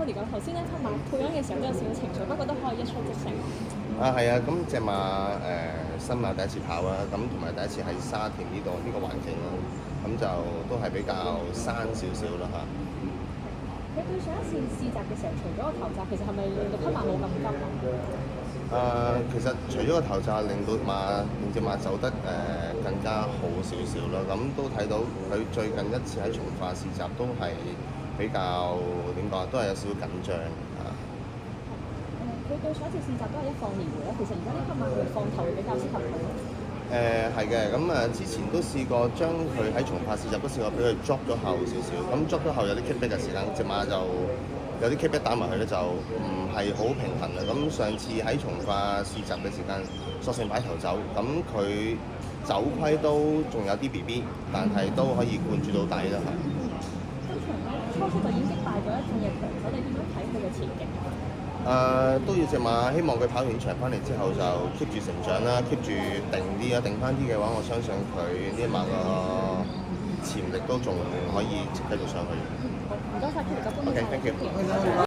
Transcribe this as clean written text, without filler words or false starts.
Tony 講頭先咧，馬配音嘅時候都有少少情緒，不過都可以一出即成。啊，係啊，咁隻馬新馬第一次跑啦，咁同埋第一次喺沙田呢個環境啦，咁就都係比較生少少啦嚇。佢對上一次試習嘅時候，除咗個頭閘，其實係咪令到匹馬冇咁急啊？其實除咗個頭罩令隻馬走得更加好少少啦，咁都睇到佢最近一次喺從化試習都係比較點講，都係有少少緊張啊。佢對上一次試習都係一放年回啦，其實而家呢匹馬佢放頭會比較適合佢。係嘅，咁之前都試過將佢喺從化試習都試過俾佢 drop 咗後少少，咁 drop 咗後有啲 kick back 嘅時間，隻馬就有啲 kick back 打埋去咧，就唔係好平衡啦。咁上次喺從化試習嘅時間，索性擺頭走，咁佢走規都仲有啲 BB，但係都可以灌注到底啦嚇。今場咧初出就已經擊敗咗一眾嘅強手，你點樣睇佢嘅前景？都要隻馬，希望佢跑完場翻嚟之後就 keep 住成長啦，keep 住定啲啊，定翻啲嘅話，我相信佢呢一馬個潛力都仲可以繼續上去。好，唔該晒，佢哋嘅觀眾。OK，thank you。